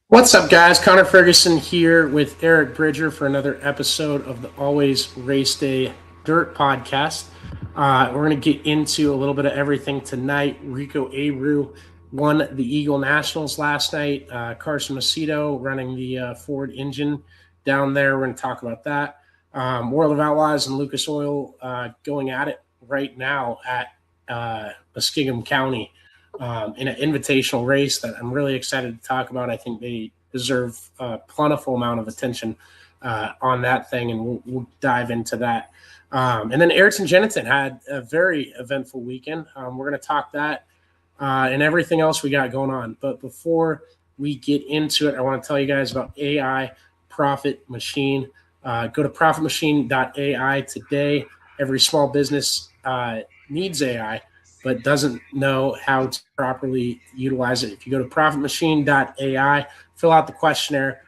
What's up, guys? Connor Ferguson here with Eric Bridger for another episode of the Always Race Day Dirt podcast. We're going to get into a little bit of everything tonight. Rico won the Eagle Nationals last night. Carson Macedo running the Ford engine down there. We're going to talk about that. World of Outlaws and Lucas Oil going at it right now at Muskingum County. In an invitational race that I'm really excited to talk about. I think they deserve a plentiful amount of attention on that thing, and we'll dive into that. And then Ayrton Gennetten had a very eventful weekend. We're going to talk that and everything else we got going on. But before we get into it, I want to tell you guys about AI Profit Machine. Go to profitmachine.ai today. Every small business needs AI, but doesn't know how to properly utilize it. If you go to profitmachine.ai, fill out the questionnaire.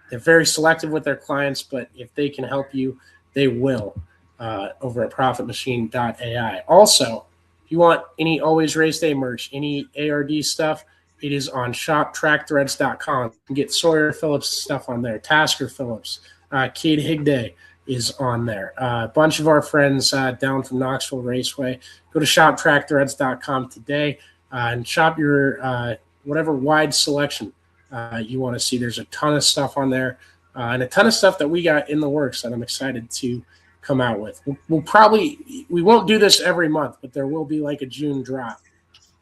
They're very selective with their clients, but if they can help you, they will over at profitmachine.ai. Also, if you want any Always Race Day merch, any ARD stuff, it is on shoptrackthreads.com. You can get Sawyer Phillips stuff on there, Tasker Phillips, Cade Higday is on there. A bunch of our friends down from Knoxville Raceway. Go to shoptrackthreads.com today and shop your whatever wide selection you want to see. There's a ton of stuff on there and a ton of stuff that we got in the works that I'm excited to come out with. We won't do this every month, but there will be like a June drop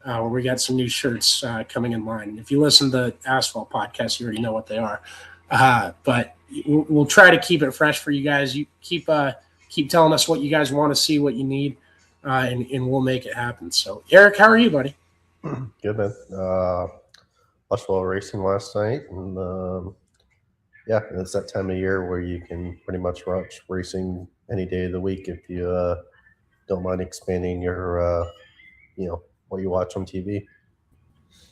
where we got some new shirts coming in line. And if you listen to the Asphalt podcast, you already know what they are. But we'll try to keep it fresh for you guys. You keep telling us what you guys want to see, what you need, and we'll make it happen. So, Eric, how are you, buddy? Good, man. Watched a little racing last night, and yeah, it's that time of year where you can pretty much watch racing any day of the week if you don't mind expanding your, what you watch on TV.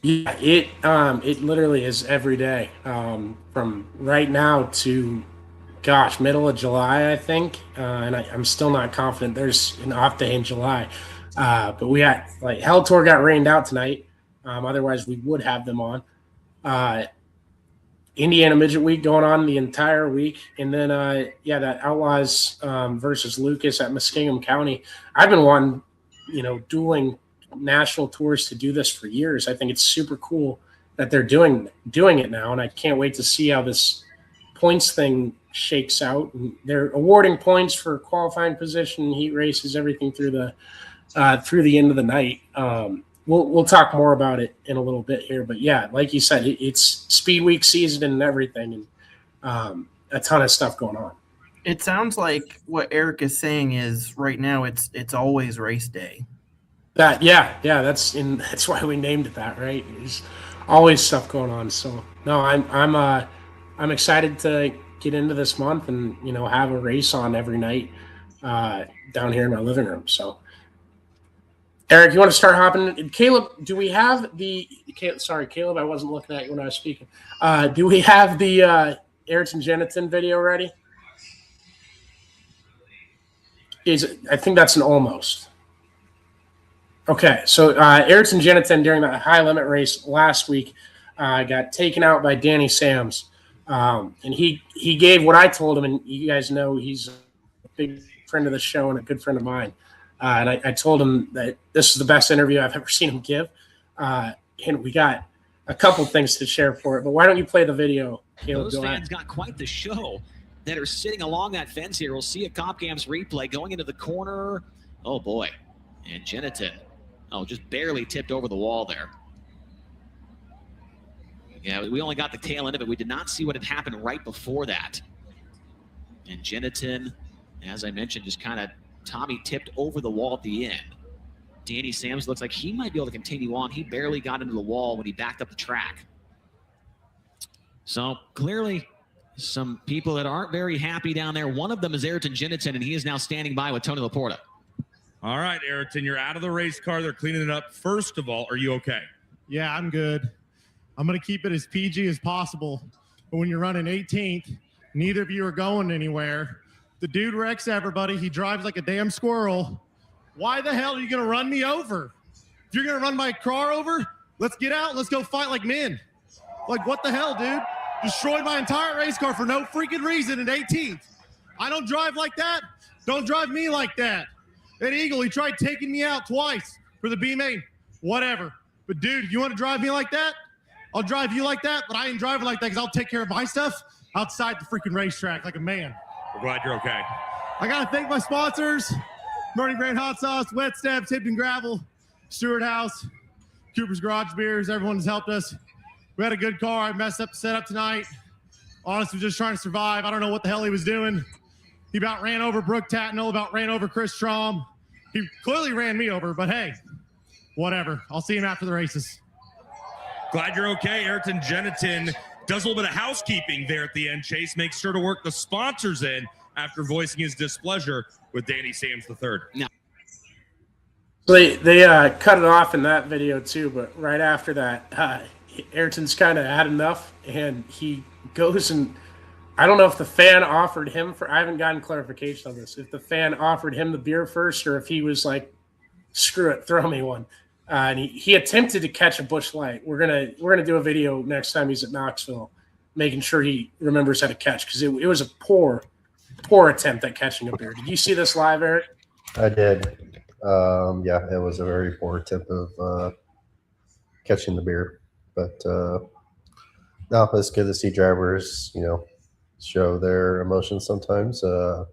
Yeah, it literally is every day from right now to, middle of July, I think, and I'm still not confident there's an off day in July. But we got Hell Tour got rained out tonight. Otherwise, we would have them on. Indiana Midget Week going on the entire week, and then that Outlaws versus Lucas at Muskingum County. I've been wanting, dueling national tours to do this for years. I think it's super cool that they're doing it now, and I can't wait to see how this points thing shakes out. And they're awarding points for qualifying position, heat races, everything through the end of the night. We'll talk more about it in a little bit here, but yeah, like you said, it's Speed Week season and everything, and a ton of stuff going on. It sounds like what Eric is saying is right now it's always race day. That's why we named it that, right? There's always stuff going on. So no, I'm excited to get into this month and have a race on every night down here in my living room. So Eric, you want to start hopping? Caleb, do we have sorry, Caleb, I wasn't looking at you when I was speaking. Do we have the Ayrton Gennetten video ready? I think that's an almost. Okay, so Ayrton Gennetten during the high limit race last week got taken out by Danny Sams, and he gave what I told him, and you guys know he's a big friend of the show and a good friend of mine, and I told him that this is the best interview I've ever seen him give, and we got a couple things to share for it. But why don't you play the video, Caleb? Those fans got quite the show that are sitting along that fence here. We'll see a Copcam's replay going into the corner. Oh boy, and Gennetten. Oh, just barely tipped over the wall there. Yeah, we only got the tail end of it. We did not see what had happened right before that. And Gennetten, as I mentioned, just kind of Tommy tipped over the wall at the end. Danny Sams looks like he might be able to continue on. He barely got into the wall when he backed up the track. So clearly some people that aren't very happy down there. One of them is Ayrton Gennetten, and he is now standing by with Tony Laporta. All right, Ayrton, you're out of the race car. They're cleaning it up. First of all, are you okay? Yeah, I'm good. I'm going to keep it as PG as possible. But when you're running 18th, neither of you are going anywhere. The dude wrecks everybody. He drives like a damn squirrel. Why the hell are you going to run me over? If you're going to run my car over, let's get out. Let's go fight like men. Like, what the hell, dude? Destroyed my entire race car for no freaking reason at 18th. I don't drive like that. Don't drive me like that. At Eagle, he tried taking me out twice for the B main. Whatever. But, dude, you want to drive me like that? I'll drive you like that, but I ain't driving like that because I'll take care of my stuff outside the freaking racetrack like a man. We're glad you're okay. I got to thank my sponsors, Burning Brand Hot Sauce, Wet Steps, Tipton Gravel, Stewart House, Cooper's Garage Beers. Everyone's helped us. We had a good car. I messed up the setup tonight. Honestly, just trying to survive. I don't know what the hell he was doing. He about ran over Brooke Tatnell, about ran over Chris Strom. He clearly ran me over, but hey, whatever. I'll see him after the races. Glad you're okay. Ayrton Gennetten does a little bit of housekeeping there at the end. Chase makes sure to work the sponsors in after voicing his displeasure with Danny Sams III. No. They cut it off in that video too, but right after that, Ayrton's kind of had enough, and he goes and I don't know if the fan offered him I haven't gotten clarification on this, if the fan offered him the beer first or if he was like, screw it, throw me one. And he attempted to catch a Busch Light. We're gonna do a video next time he's at Knoxville, making sure he remembers how to catch, because it was a poor attempt at catching a beer. Did you see this live, Eric? I did. Yeah, it was a very poor attempt of catching the beer. But no, it's good to see drivers, show their emotions sometimes. I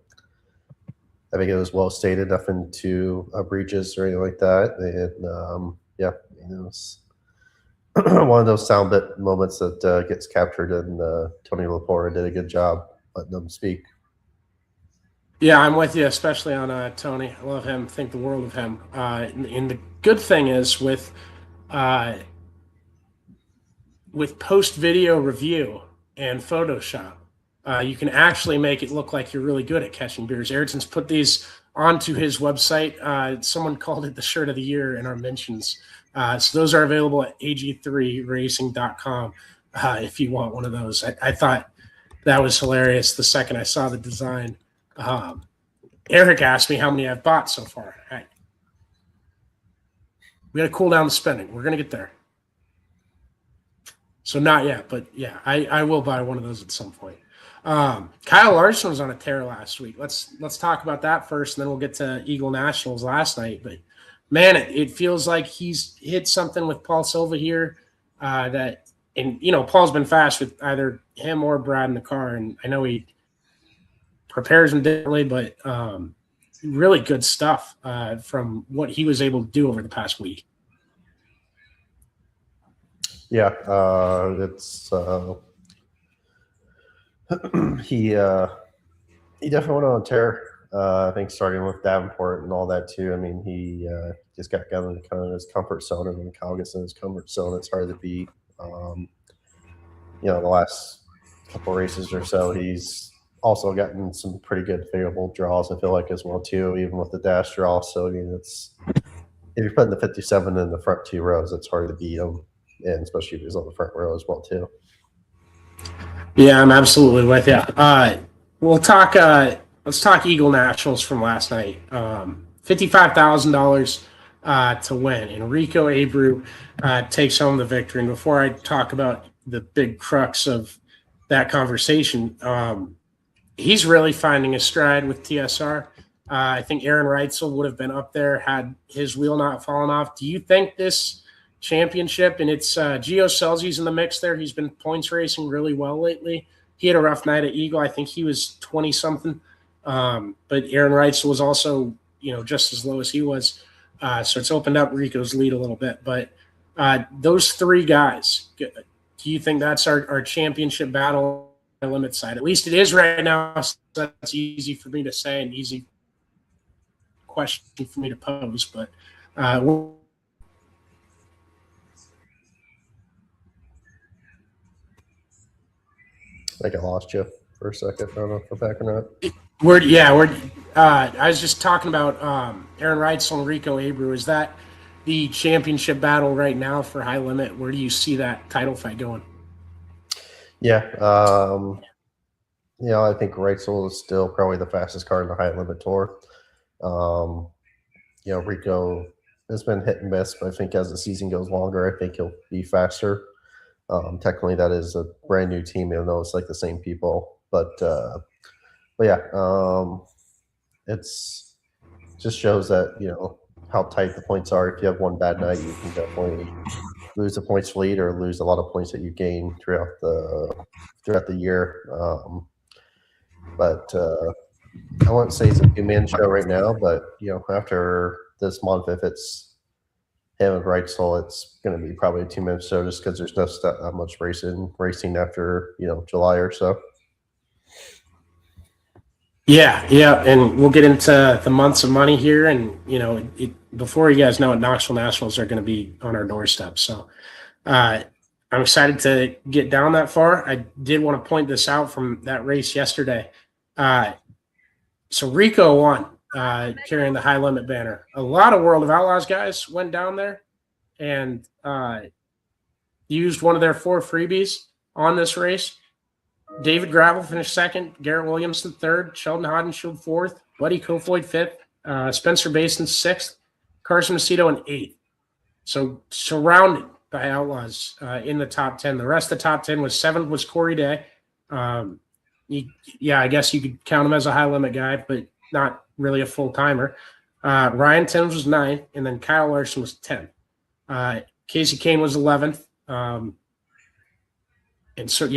think it was well stated, nothing too egregious or anything like that. And yeah, it's one of those sound bit moments that gets captured, and Tony Laporta did a good job letting them speak. Yeah, I'm with you, especially on Tony. I love him, think the world of him. And the good thing is with post-video review and Photoshop, you can actually make it look like you're really good at catching beers. Ayrton's put these onto his website. Someone called it the shirt of the year in our mentions. So those are available at ag3racing.com if you want one of those. I thought that was hilarious the second I saw the design. Eric asked me how many I've bought so far. Right. We got to cool down the spending. We're going to get there. So not yet, but yeah, I will buy one of those at some point. Kyle Larson was on a tear last week. Let's talk about that first, and then we'll get to Eagle Nationals last night. But man, it feels like he's hit something with Paul Silva here. Paul's been fast with either him or Brad in the car, and I know he prepares him differently, but really good stuff from what he was able to do over the past week. Yeah, it's he definitely went on a tear. I think starting with Davenport and all that too. I mean, he just got kind of his comfort zone, and when Kyle gets in his comfort zone, it's hard to beat. The last couple races or so, he's also gotten some pretty good favorable draws, I feel like, as well too, even with the dash draw. So I mean, it's if you're putting the 57 in the front two rows, it's hard to beat him, and especially if he's on the front row as well too. Yeah, I'm absolutely with you. We'll talk. Let's talk Eagle Nationals from last night. $55,000 to win, and Rico Abreu takes home the victory. And before I talk about the big crux of that conversation, he's really finding his stride with TSR. I think Aaron Reitzel would have been up there had his wheel not fallen off. Do you think this championship, and it's Gio Celsi's in the mix there, he's been points racing really well lately. He had a rough night at Eagle. I think he was 20-something. But Aaron Reitzel was also, just as low as he was. So it's opened up Rico's lead a little bit. But those three guys, do you think that's our championship battle on the limit side? At least it is right now. So that's easy for me to say, an easy question for me to pose. But I think I lost you for a second. I don't know if I'm back or not. I was just talking about Aaron Reitzel and Rico Abreu. Is that the championship battle right now for high limit? Where do you see that title fight going? Yeah, I think Reitzel is still probably the fastest car in the high limit tour. Rico has been hit and miss, but I think as the season goes longer, I think he'll be faster. Technically, that is a brand new team, even though it's like the same people. But yeah, it's just shows that how tight the points are. If you have one bad night, you can definitely lose the points lead or lose a lot of points that you gain throughout the year. But I wouldn't say it's a two-man show right now, but after this month, if it's him and Bright Soul, it's going to be probably a two-man show just because there's not that much racing after July or so. Yeah, and we'll get into the months of money here, and before you guys know it, Knoxville Nationals are going to be on our doorstep. So I'm excited to get down that far. I did want to point this out from that race yesterday. So Rico won, carrying the high limit banner. A lot of World of Outlaws guys went down there and used one of their 4 freebies on this race. David Gravel finished second, Garrett Williamson third, Sheldon Hodenshield fourth, Buddy Kofoid fifth, Spencer Basin sixth, Carson Macedo in eighth. So surrounded by Outlaws in the top 10. The rest of the top 10 was seventh was Corey Day. I guess you could count him as a high limit guy, but not really a full timer. Ryan Timms was 9th, and then Kyle Larson was 10th. Casey Kane was 11th. And so,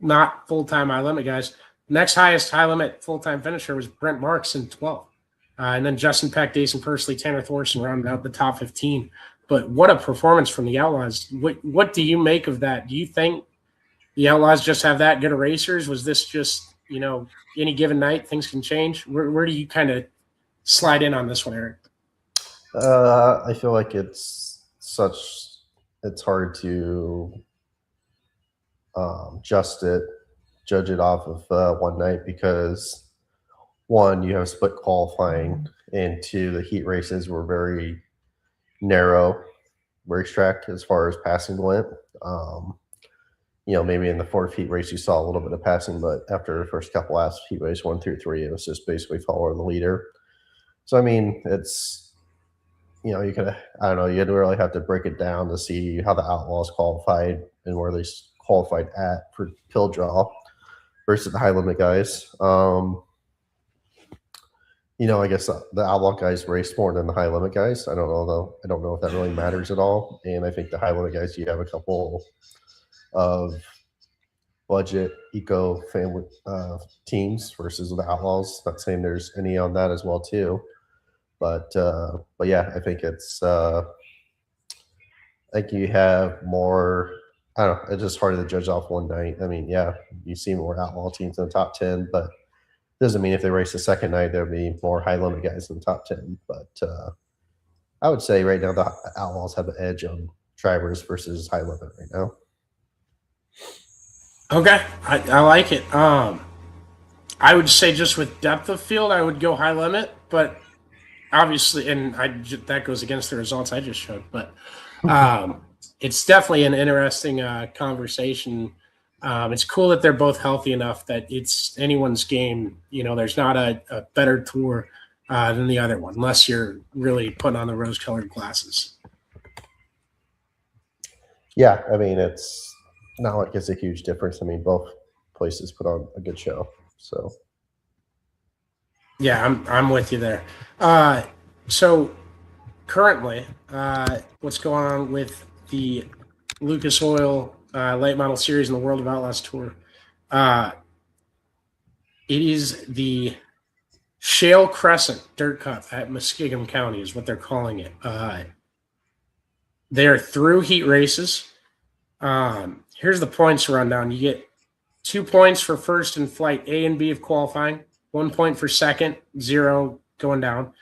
not full-time high limit guys. Next highest high limit full-time finisher was Brent Marks in 12th. And then Justin Peck, Jason Pursley, Tanner Thorson rounded out the top 15. But what a performance from the Outlaws. What do you make of that? Do you think the Outlaws just have that good of racers? Was this just, any given night, things can change? Where do you kind of slide in on this one, Eric? I feel like it's hard to judge it off of one night because, one, you have split qualifying, and two, the heat races were very narrow racetrack as far as passing went. Maybe in the 4th heat race you saw a little bit of passing, but after the first couple last heat race 1 through 3, it was just basically follow the leader. So I mean, it's you didn't really have to break it down to see how the Outlaws qualified and where they qualified at for pill draw versus the high limit guys. I guess the Outlaw guys race more than the high limit guys. I don't know though. I don't know if that really matters at all. And I think the high limit guys, you have a couple of budget eco family teams versus the Outlaws. Not saying there's any on that as well too, but yeah, I think it's I think you have more. I don't know. It's just hard to judge off one night. I mean, yeah, you see more Outlaw teams in the top 10, but it doesn't mean if they race the second night there'll be more high limit guys in the top 10. But I would say right now the Outlaws have an edge on drivers versus high limit right now. Okay, I like it. I would say just with depth of field, I would go high limit, but obviously, and that goes against the results I just showed. But it's definitely an interesting conversation. It's cool that they're both healthy enough that it's anyone's game. There's not a better tour than the other one, unless you're really putting on the rose-colored glasses. Yeah, I mean, it's not like it's a huge difference. I mean, both places put on a good show. So, yeah, I'm with you there. So currently, what's going on with the Lucas Oil Late Model Series and the World of Outlaws Tour? It is the Shale Crescent Dirt Cup at Muskingum County is what they're calling it. They're through heat races. Here's the points rundown. You get 2 points for first in flight A and B of qualifying, 1 point for second, 0 going down.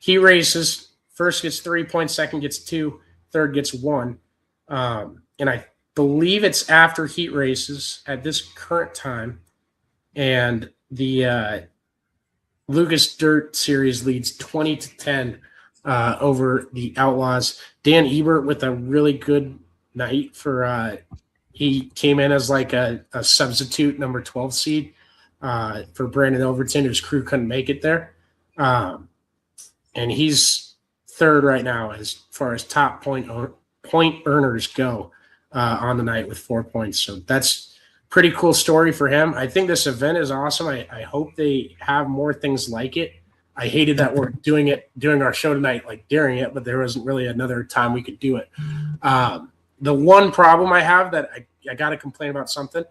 Heat races, first gets 3 points, second gets 2, third gets 1. And I believe it's after heat races at this current time. And the Lucas Dirt Series leads 20-10 over the Outlaws. Dan Ebert with a really good night for he came in as like a substitute number 12 seed for Brandon Overton, whose crew couldn't make it there. And he's third right now as far as top point earners go. on the night with 4 points. So that's pretty cool story for him. I think this event is awesome. I hope they have more things like it. I hated that we're doing our show tonight, like during it, but there wasn't really another time we could do it. The one problem I have that I got to complain about something.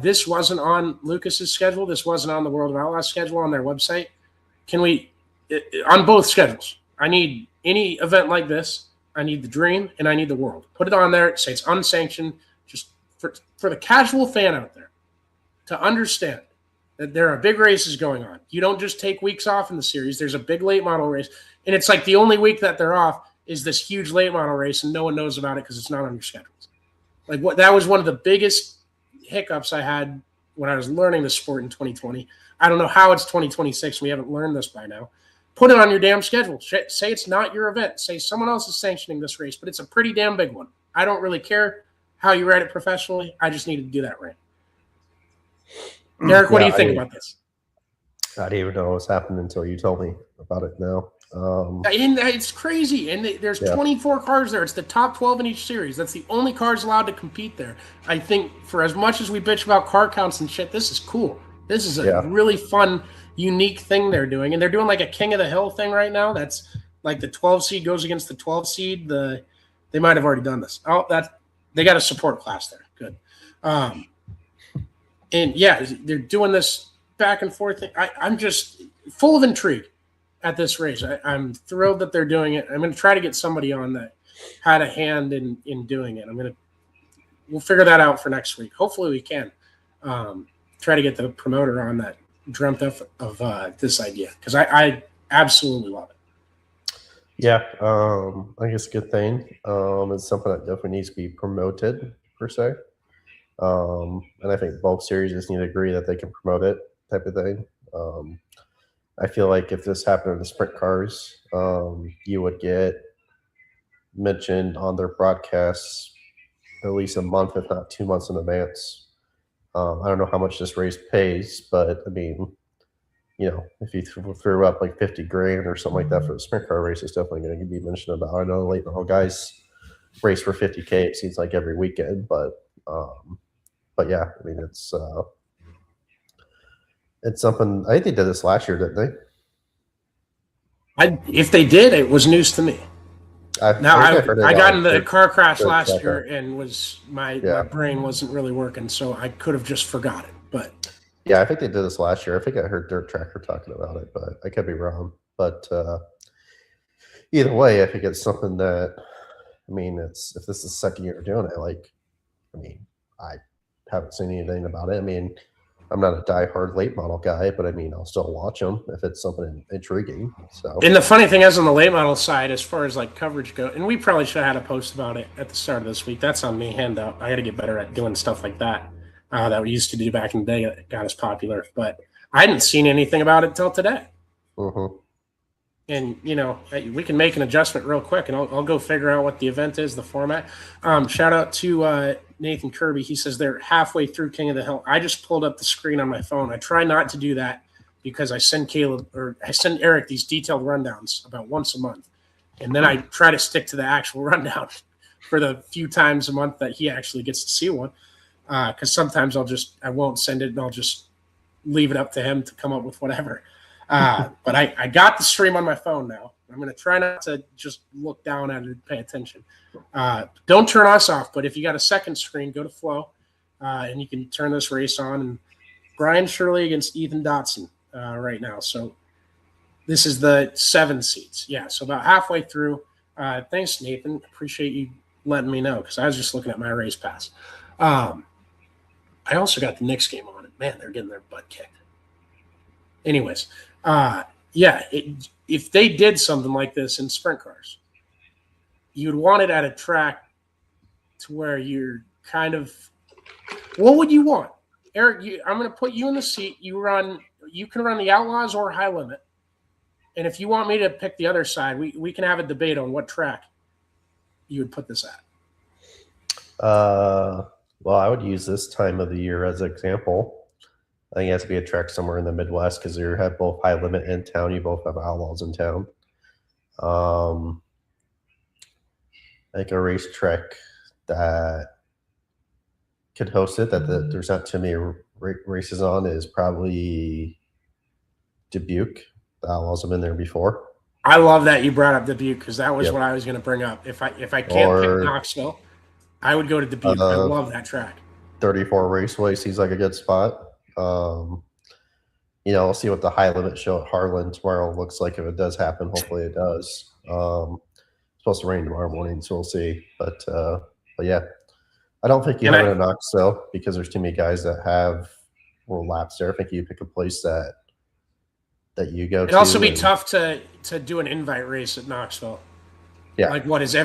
This wasn't on Lucas's schedule. This wasn't on the World of Outlaws schedule on their website. Can we, on both schedules, I need any event like this. I need the Dream and I need the World. Put it on there. Say it's unsanctioned. Just for the casual fan out there to understand that there are big races going on. You don't just take weeks off in the series. There's a big late model race. And it's like the only week that they're off is this huge late model race, and no one knows about it because it's not on your schedules. Like that was one of the biggest hiccups I had when I was learning the sport in 2020. I don't know how it's 2026. We haven't learned this by now. Put it on your damn schedule. Say it's not your event. Say someone else is sanctioning this race, but it's a pretty damn big one. I don't really care how you write it professionally. I just needed to do that right. Eric, what do you think about this? I didn't even know what was happening until you told me about it now. And it's crazy. And there's 24 cars there. It's the top 12 in each series. That's the only cars allowed to compete there. I think for as much as we bitch about car counts and shit, this is cool. This is a really fun, unique thing they're doing. And they're doing like a King of the Hill thing right now. That's like the 12 seed goes against the 12 seed. They might have already done this. They got a support class there. Good. And yeah, they're doing this back and forth thing. I'm just full of intrigue at this race. I'm thrilled that they're doing it. I'm going to try to get somebody on that had a hand in doing it. We'll figure that out for next week. Hopefully we can try to get the promoter on that dreamt of this idea, because I absolutely love it. Yeah, I think it's a good thing. It's something that definitely needs to be promoted per se. And I think both series just need to agree that they can promote it, type of thing. I feel like if this happened in the sprint cars, you would get mentioned on their broadcasts at least a month, if not 2 months in advance. I don't know how much this race pays, but I mean, if you threw up like 50 grand or something like that for the sprint car race, it's definitely going to be mentioned about. I know late model guys race for 50K. It seems like every weekend, but yeah, I mean, it's something. I think they did this last year, didn't they? If they did, it was news to me. I got in the car crash last year and my brain wasn't really working, so I could have just forgot it. But yeah, I think they did this last year. I think I heard Dirt Tracker talking about it, but I could be wrong. But either way, I think it's something that, I mean, if this is the second year doing it, I haven't seen anything about it. I mean, I'm not a diehard late model guy, but I mean, I'll still watch them if it's something intriguing. So, and the funny thing is, on the late model side, as far as like coverage go, and we probably should have had a post about it at the start of this week. That's on me. Handout. I got to get better at doing stuff like that that we used to do back in the day that got us popular. But I hadn't seen anything about it till today. Mm-hmm. And we can make an adjustment real quick, and I'll go figure out what the event is, the format. Shout out to Nathan Kirby. He says they're halfway through King of the Hill. I just pulled up the screen on my phone. I try not to do that because I send Eric these detailed rundowns about once a month, and then I try to stick to the actual rundown for the few times a month that he actually gets to see one. Because sometimes I won't send it, and I'll just leave it up to him to come up with whatever. But I got the stream on my phone now. I'm going to try not to just look down at it and pay attention. Don't turn us off, but if you got a second screen, go to Flow, and you can turn this race on. And Brian Shirley against Ethan Dotson right now. So this is the 7 seats. Yeah, so about halfway through. Thanks, Nathan. Appreciate you letting me know, because I was just looking at my race pass. I also got the Knicks game on it. Man, they're getting their butt kicked. Anyways, if they did something like this in sprint cars, you'd want it at a track to where you're kind of – what would you want? Eric, I'm going to put you in the seat. You can run the Outlaws or High Limit. And if you want me to pick the other side, we can have a debate on what track you would put this at. Well, I would use this time of the year as an example. I think it has to be a track somewhere in the Midwest, because you have both High Limit in town. You both have Outlaws in town. I think a racetrack that could host it that there's not too many races on is probably Dubuque. The Outlaws have been there before. I love that you brought up Dubuque because that was Yep. what I was going to bring up. If I can't pick Knoxville, I would go to Dubuque. I love that track. 34 Raceway seems like a good spot. We'll see what the high limit show at Harlan tomorrow looks like if it does happen. Hopefully it does. It's supposed to rain tomorrow morning, so we'll see. But yeah, I don't think you have it in Knoxville because there's too many guys that have world laps there. I think you pick a place that you go to. It'd also be tough to do an invite race at Knoxville. Yeah. Like, what is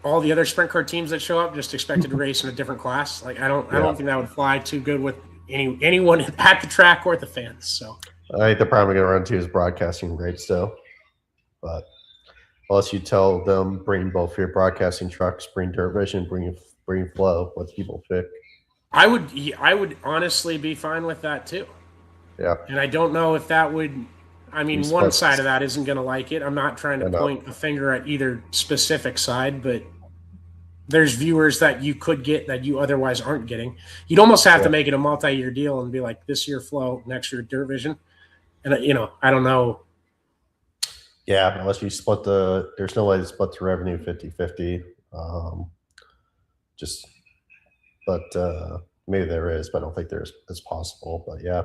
all the other sprint car teams that show up just expected to race in a different class? Like, I don't think that would fly too good with anyone at the track or the fans. So I think the problem we're going to run into is broadcasting rates, though. But unless you tell them bring both your broadcasting trucks, bring Dirt Vision, bring Flow, what people pick. I would honestly be fine with that too. Yeah. And I don't know if that would. I mean, one side of that isn't going to like it. I'm not trying to point a finger at either specific side, but there's viewers that you could get that you otherwise aren't getting. You'd almost have to make it a multi-year deal and be like, this year Flow, next year Dirt Vision. And, I don't know. Yeah, unless you split there's no way to split the revenue 50-50. Maybe there is, but I don't think it's possible. But yeah.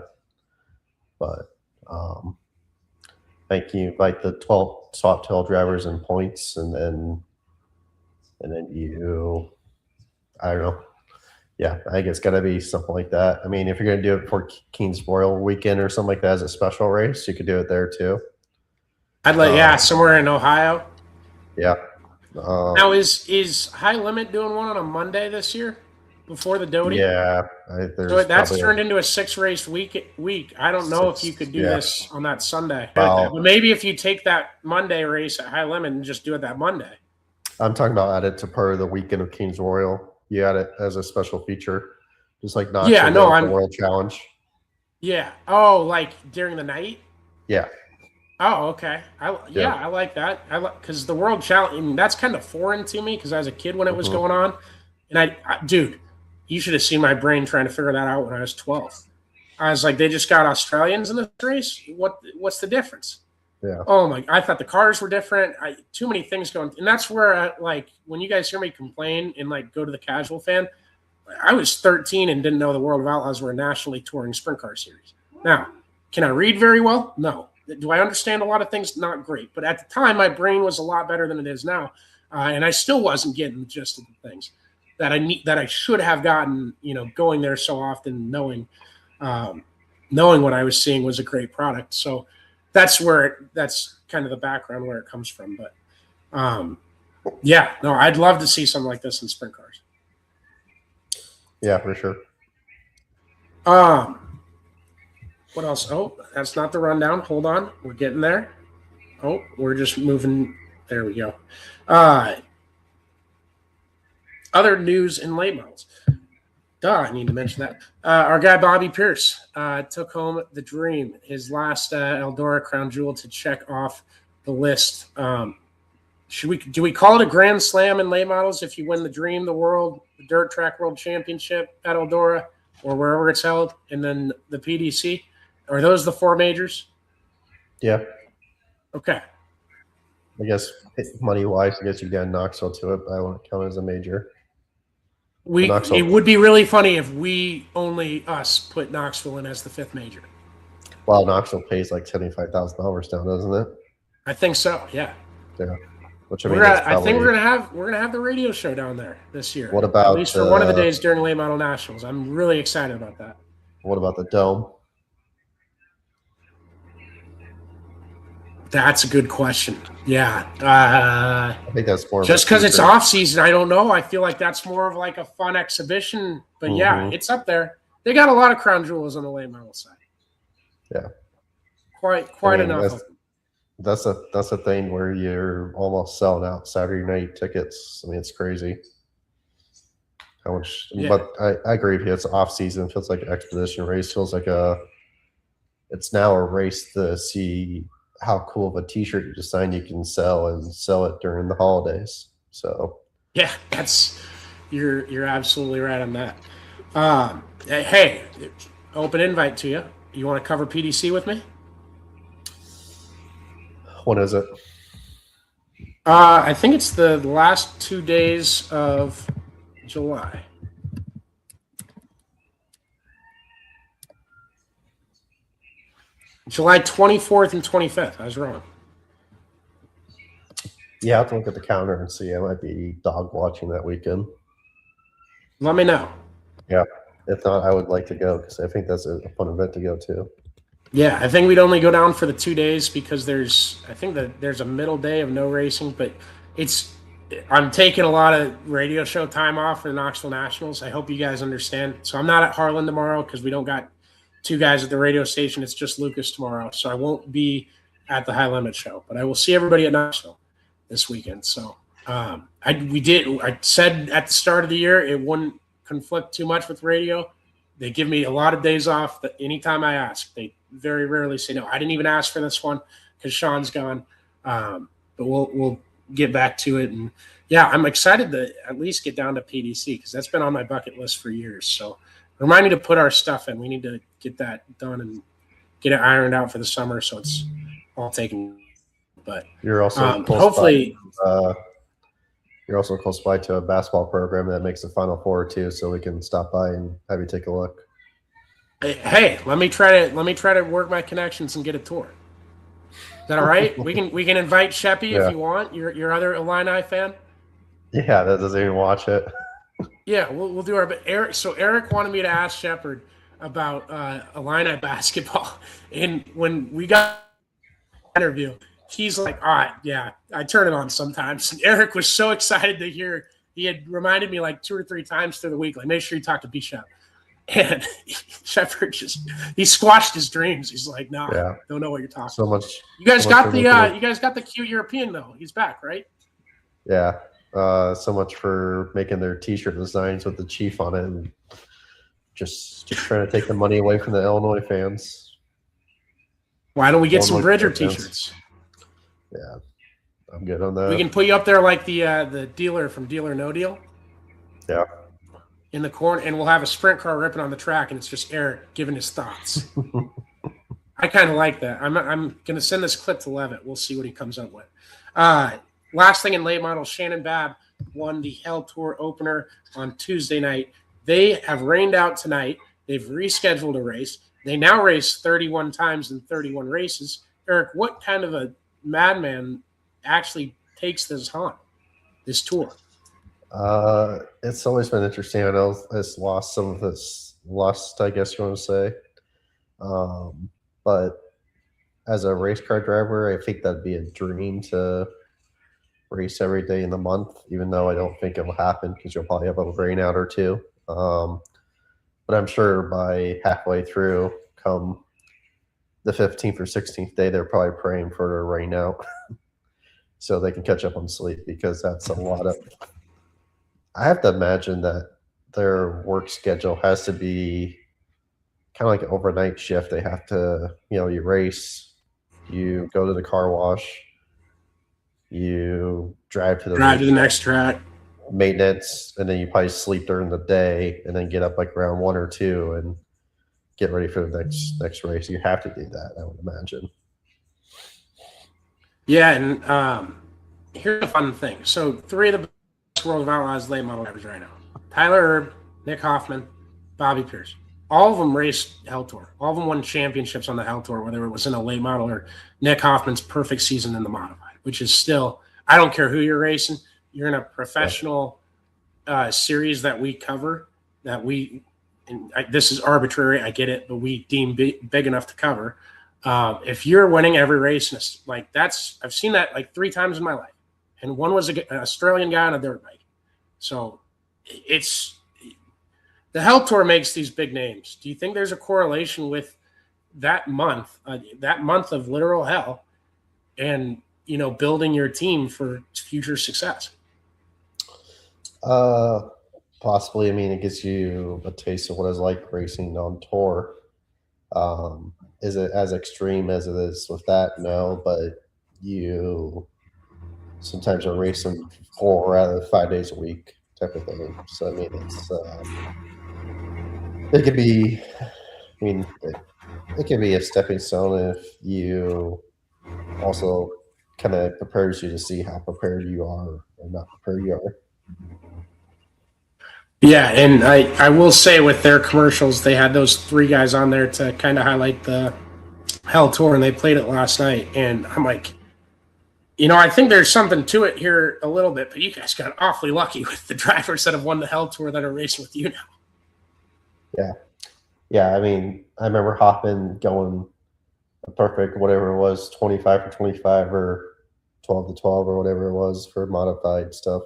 Thank you. Like the 12 swap tail drivers and points, and then you, I don't know. Yeah, I think it's got to be something like that. I mean, if you're going to do it for Keen's Royal weekend or something like that as a special race, you could do it there too. I'd somewhere in Ohio. Yeah. Now, is High Limit doing one on a Monday this year before the Doty? Yeah. So that's turned into a 6-race week. I don't know if you could do this on that Sunday. But maybe if you take that Monday race at High Limit and just do it that Monday. I'm talking about add it to part of the weekend of Keen's Royal. You add it as a special feature, just like the World Challenge. Yeah. Oh, like during the night? Yeah. Oh, okay. I like that. Because the World Challenge, that's kind of foreign to me because I was a kid when it was going on. And dude, you should have seen my brain trying to figure that out when I was 12. I was like, they just got Australians in this race? What's the difference? Yeah. Oh, my. I thought the cars were different. Too many things going. And that's where, when you guys hear me complain and, go to the casual fan, I was 13 and didn't know the World of Outlaws were a nationally touring sprint car series. Now, can I read very well? No. Do I understand a lot of things? Not great. But at the time, my brain was a lot better than it is now. And I still wasn't getting the gist of the things that I should have gotten, going there so often, knowing what I was seeing was a great product. So that's kind of the background where it comes from. But I'd love to see something like this in sprint cars. Yeah, for sure. What else? Oh, that's not the rundown. Hold on. We're getting there. Oh, we're just moving. There we go. Other news in late models. I need to mention that. Our guy Bobby Pierce took home the dream, his last Eldora crown jewel to check off the list. Do we call it a grand slam in late models if you win the dream, the dirt track world championship at Eldora or wherever it's held, and then the PDC? Are those the 4 majors? Yeah. Okay. I guess money-wise, I guess you got Knoxville to it, but I won't count it as a major. It would be really funny if us put Knoxville in as the 5th major. Well, Knoxville pays like $75,000 down, doesn't it? I think so. Yeah. Yeah. Which I think we're gonna have the radio show down there this year. What about at least for one of the days during late model nationals? I'm really excited about that. What about the Dome? That's a good question. Yeah. I think that's more just because it's off season. I don't know. I feel like that's more of like a fun exhibition. But yeah, it's up there. They got a lot of crown jewels on the late model side. Yeah. Quite enough. That's a thing where you're almost selling out Saturday night tickets. I mean, it's crazy. How much? Yeah. But I agree with you. It's off season. It feels like an expedition race. Feels like it's now a race to see how cool of a T-shirt you design you can sell it during the holidays. So yeah, you're absolutely right on that. Hey, open invite to you. You want to cover PDC with me? When is it? I think it's the last 2 days of July. July 24th and 25th. I was wrong. Yeah, I have to look at the calendar and see. I might be dog watching that weekend. Let me know. Yeah. If not, I would like to go because I think that's a fun event to go to. Yeah, I think we'd only go down for the 2 days because I think that there's a middle day of no racing, but I'm taking a lot of radio show time off for the Knoxville Nationals. I hope you guys understand. So I'm not at Harlan tomorrow because we don't got 2 guys at the radio station. It's just Lucas tomorrow. So I won't be at the High Limit show, but I will see everybody at Knoxville this weekend. So I said at the start of the year it wouldn't conflict too much with radio. They give me a lot of days off that anytime I ask. They very rarely say no. I didn't even ask for this one because Sean's gone. But we'll get back to it. And yeah, I'm excited to at least get down to PDC because that's been on my bucket list for years. So remind me to put our stuff in. We need to get that done and get it ironed out for the summer so it's all taken. But you're also hopefully you're also close by to a basketball program that makes the Final Four too, so we can stop by and have you take a look. Hey, let me try to work my connections and get a tour. Is that all right? we can invite Sheppy if you want. Your other Illini fan. Yeah, that doesn't even watch it. Yeah, we'll do our. But Eric wanted me to ask Shepard about Illini basketball, and when we got the interview, he's like, "All right, yeah, I turn it on sometimes." And Eric was so excited to hear. He had reminded me like 2 or 3 times through the week, like, make sure you talk to Bishop. And Shepard he squashed his dreams. He's like, "No, don't know what you're talking." So much. You guys got the cute European though. He's back, right? Yeah. So much for making their T-shirt designs with the Chief on it, and just trying to take the money away from the Illinois fans. Why don't we get some Bridger T-shirts? Yeah, I'm good on that. We can put you up there like the dealer from Deal or No Deal. Yeah. In the corner, and we'll have a sprint car ripping on the track, and it's just Eric giving his thoughts. I kind of like that. I'm going to send this clip to Levitt. We'll see what he comes up with. Last thing in late model, Shannon Babb won the Hell Tour opener on Tuesday night. They have rained out tonight. They've rescheduled a race. They now race 31 times in 31 races. Eric, what kind of a madman actually takes this tour? It's always been interesting. I know it's lost some of its lust, I guess you want to say. But as a race car driver, I think that'd be a dream to race every day in the month, even though I don't think it will happen because you'll probably have a rain out or two. But I'm sure by halfway through, come the 15th or 16th day, they're probably praying for a rain out so they can catch up on sleep, because that's a lot of. I have to imagine that their work schedule has to be kind of like an overnight shift. They have to, you race, you go to the car wash, you drive to the next track, maintenance, and then you probably sleep during the day and then get up like around 1 or 2 and get ready for the next race. You have to do that, I would imagine. Yeah, and here's the fun thing. So 3 of the best World of Outlaws late model drivers right now: Tyler Erb, Nick Hoffman, Bobby Pierce. All of them raced Hell Tour. All of them won championships on the Hell Tour, whether it was in a late model or Nick Hoffman's perfect season in the modified, which is still, I don't care who you're racing, you're in a professional series that we cover, this is arbitrary, I get it, but we deem big enough to cover. If you're winning every race, like I've seen that like 3 times in my life. And one was an Australian guy on a dirt bike. So the Hell Tour makes these big names. Do you think there's a correlation with that month of literal hell and, building your team for future success? Possibly. I mean, it gives you a taste of what it's like racing on tour. Is it as extreme as it is with that? No, but you sometimes are racing 4 rather than 5 days a week type of thing. So I mean, it could be. I mean, it can be a stepping stone if you also kind of prepares you to see how prepared you are or not prepared you are. Yeah, and I will say with their commercials, they had those 3 guys on there to kind of highlight the Hell Tour, and they played it last night. And I'm like, I think there's something to it here a little bit, but you guys got awfully lucky with the drivers that have won the Hell Tour that are racing with you now. Yeah. Yeah, I mean, I remember Hoffman going a perfect whatever it was, 25 for 25 or 12 to 12 or whatever it was for modified stuff.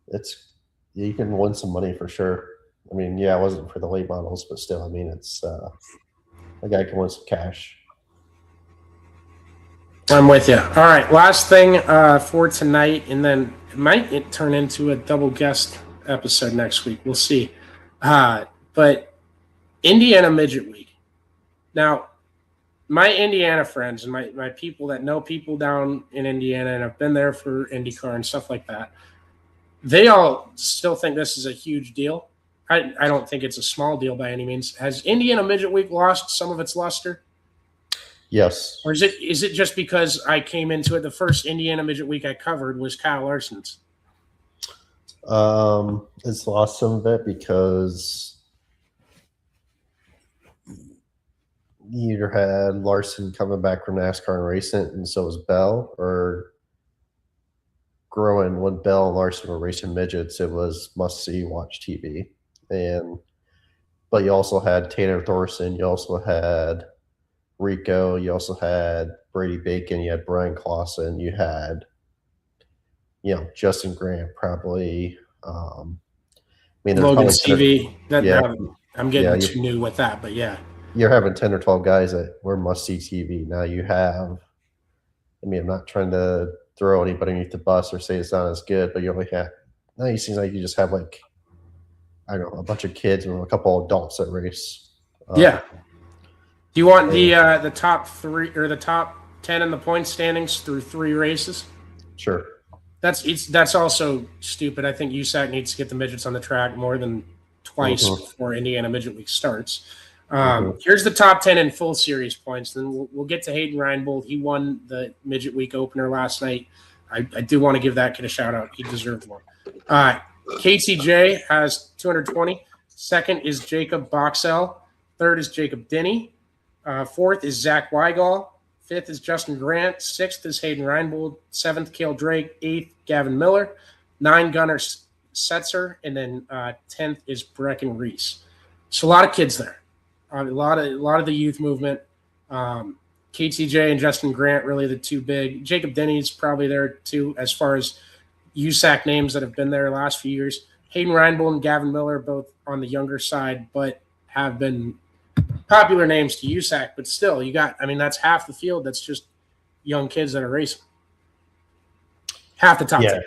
It's you can win some money for sure. I mean, yeah, it wasn't for the late models, but still, I mean, it's a guy can win some cash. I'm with you. All right, last thing for tonight, and then it might turn into a double guest episode next week. We'll see. But Indiana Midget Week. Now, my Indiana friends and my people that know people down in Indiana and have been there for IndyCar and stuff like that, they all still think this is a huge deal. I don't think it's a small deal by any means. Has Indiana Midget Week lost some of its luster? Yes. Or is it just because I came into it, the first Indiana Midget Week I covered was Kyle Larson's? It's lost some of it because you either had Larson coming back from NASCAR and racing it, and so was Bell, or growing when Bell and Larson were racing midgets, it was must see, watch TV. But you also had Tanner Thorson, you also had Rico, you also had Brady Bacon, you had Brian Clausen, you had Justin Grant, probably. I mean, Logan CV. Yeah, I'm getting too new with that, but yeah. You're having 10 or 12 guys that were must-see TV. Now you have, I mean, I'm not trying to throw anybody underneath the bus or say it's not as good, but you only have, now it seems like you just have like, I don't know, a bunch of kids and a couple of adults that race. Yeah. Do you want the top 3 or the top 10 in the point standings through 3 races? Sure. That's also stupid. I think USAC needs to get the midgets on the track more than twice before Indiana Midget Week starts. Here's the top 10 in full series points. Then we'll get to Hayden Reinbold. He won the Midget Week opener last night. I do want to give that kid a shout out. He deserved one. KTJ has 220. Second is Jacob Boxell. Third is Jacob Denny. Fourth is Zach Weigall. Fifth is Justin Grant. Sixth is Hayden Reinbold. Seventh, Cale Drake. Eighth, Gavin Miller. 9, Gunnar Setzer. And then 10th is Brecken Reese. So a lot of kids there. A lot of the youth movement. KTJ and Justin Grant really the 2 big. Jacob Denny's probably there too as far as USAC names that have been there the last few years. Hayden Reinbold and Gavin Miller both on the younger side, but have been popular names to USAC. But still, that's half the field that's just young kids that are racing. Half the top 10.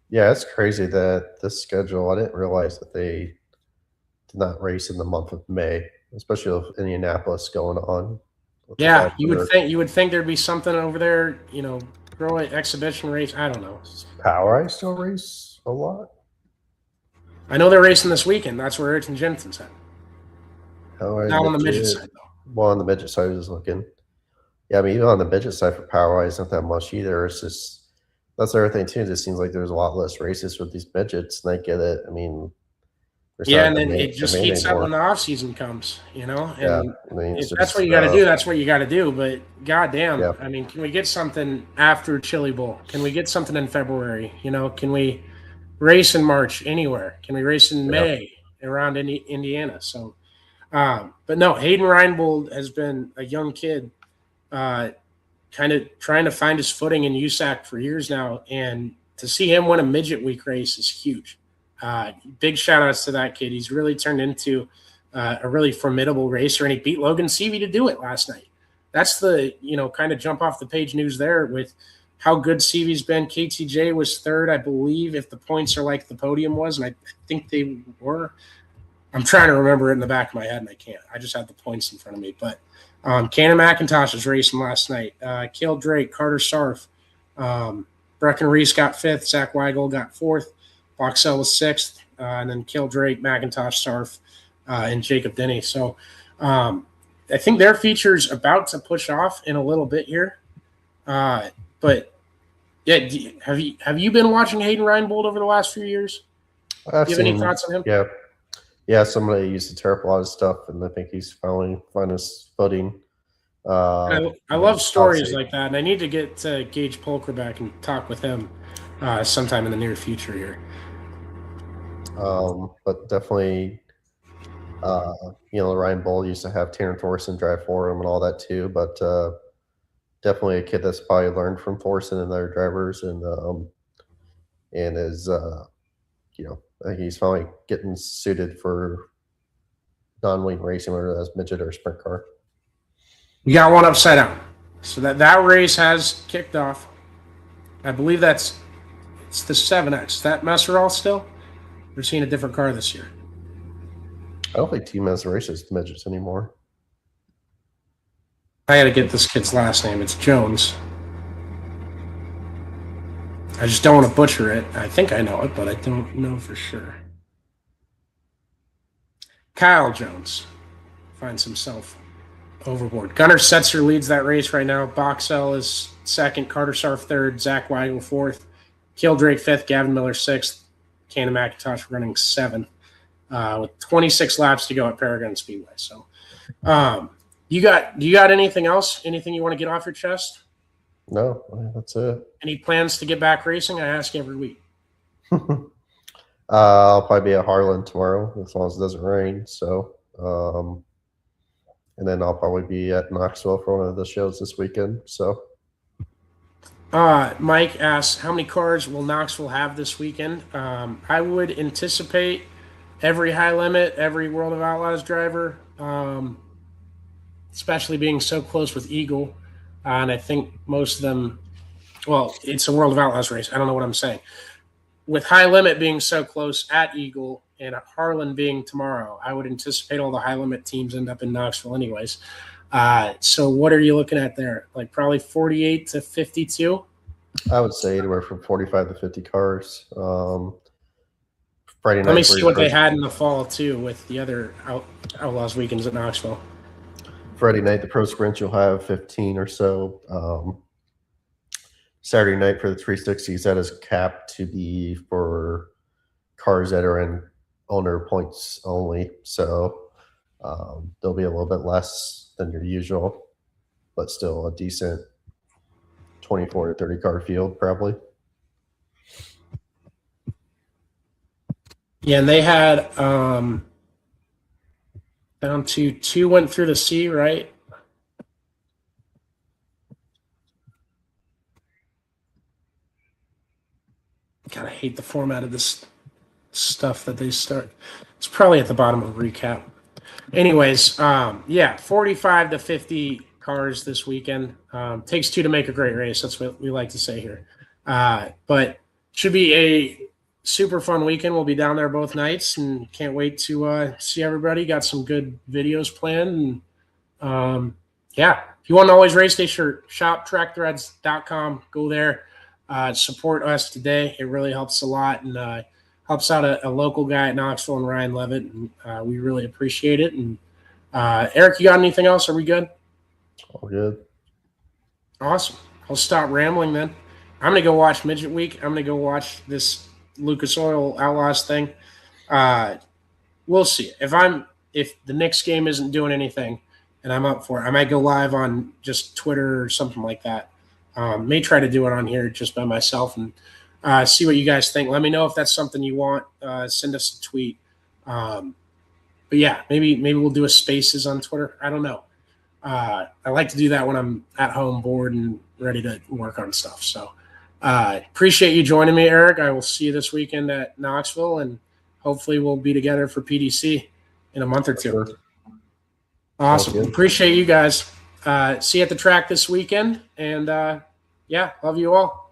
Yeah, it's crazy that this schedule, I didn't realize that they did not race in the month of May, especially with Indianapolis going on. Yeah, you would think there'd be something over there, grow an exhibition race. I don't know. Power I still race a lot. I know they're racing this weekend. That's where Ayrton Jensen's at. Not on the midget side, though. Well, on the midget side, I was looking. Yeah, I mean, even on the midget side for Power it's not that much either. It's just, that's the other thing, too. It just seems like there's a lot less races with these midgets, and I get it. I mean, and then it just heats up when the off season comes, And if that's what you got to do, that's what you got to do. But goddamn, I mean, can we get something after Chili Bowl? Can we get something in February? Can we race in March anywhere? Can we race in May around Indiana? So, but no, Hayden Reinbold has been a young kid, kind of trying to find his footing in USAC for years now, and to see him win a Midget Week race is huge. Big shout outs to that kid. He's really turned into a really formidable racer, and he beat Logan Seavey to do it last night. That's the, kind of jump off the page news there with how good Seavey's been. KTJ was third, I believe, if the points are like the podium was, and I think they were. I'm trying to remember it in the back of my head, and I can't. I just have the points in front of me. But Cannon McIntosh was racing last night. Cale Drake, Carter Sarf, Brecken Reese got 5th. Zach Weigel got 4th. Boxell was 6th. and then Kildrake, McIntosh, Sarf, and Jacob Denny. So I think their feature's about to push off in a little bit here. But yeah, have you been watching Hayden Reinbold over the last few years? Do you have any thoughts on him? Yeah. Somebody used to tear up a lot of stuff, and I think he's finally found his footing. I love stories like that, and I need to get to Gage Polker back and talk with him sometime in the near future here. But definitely, Ryan Bull used to have Tanner Thorson drive for him and all that too. But definitely a kid that's probably learned from Thorson and other drivers, and is I think he's finally getting suited for non-wing racing, whether that's midget or sprint car. You got one upside down. So that race has kicked off. I believe it's the 7X. That Messerall still? We're seeing a different car this year. I don't think Team has races midgets anymore. I got to get this kid's last name. It's Jones. I just don't want to butcher it. I think I know it, but I don't know for sure. Kyle Jones finds himself overboard. Gunnar Setzer leads that race right now. Boxell is second, Carter Sarf third, Zach Weigel fourth, Kildrake fifth, Gavin Miller sixth, Cannon McIntosh running seventh, with 26 laps to go at Paragon Speedway. So, you got anything else? Anything you want to get off your chest? No, that's it. Any plans to get back racing? I ask every week. I'll probably be at Harlan tomorrow as long as it doesn't rain. So, and then I'll probably be at Knoxville for one of the shows this weekend. So, Mike asks, how many cars will Knoxville have this weekend? I would anticipate every high limit, every World of Outlaws driver, especially being so close with Eagle. And I think most of them, well, it's a World of Outlaws race. I don't know what I'm saying. With high limit being so close at Eagle and at Harlan being tomorrow, I would anticipate all the high limit teams end up in Knoxville anyways. So what are you looking at there? Like probably 48 to 52? I would say anywhere from 45 to 50 cars. Friday night. Let me see what they had in the fall too with the other Outlaws weekends at Knoxville. Friday night, the Pro Sprint, you'll have 15 or so. Saturday night for the 360s, that is capped to be for cars that are in owner points only. So there'll be a little bit less than your usual, but still a decent 24 to 30 car field probably. Yeah, and they had down to 2 went through the sea, right? God, I hate the format of this stuff that they start. It's probably at the bottom of the recap. Anyways, 45 to 50 cars this weekend. Takes two to make a great race. That's what we like to say here. But should be a super fun weekend. We'll be down there both nights and can't wait to see everybody. Got some good videos planned. And if you want an Always Race Day shirt, shop trackthreads.com. Go there. Support us today. It really helps a lot and helps out a local guy at Knoxville and Ryan Levitt. And we really appreciate it. And Eric, you got anything else? Are we good? All good. Awesome. I'll stop rambling then. I'm going to go watch Midget Week. I'm going to go watch this Lucas Oil Outlaws thing. We'll see. If the Knicks game isn't doing anything and I'm up for it, I might go live on just Twitter or something like that. May try to do it on here just by myself and see what you guys think. Let me know if that's something you want. Send us a tweet. But yeah, maybe we'll do a Spaces on Twitter. I don't know. I like to do that when I'm at home, bored, and ready to work on stuff. So appreciate you joining me, Eric. I will see you this weekend at Knoxville, and hopefully we'll be together for PDC in a month or two. Sure. Awesome. Appreciate you guys. See you at the track this weekend, and love you all.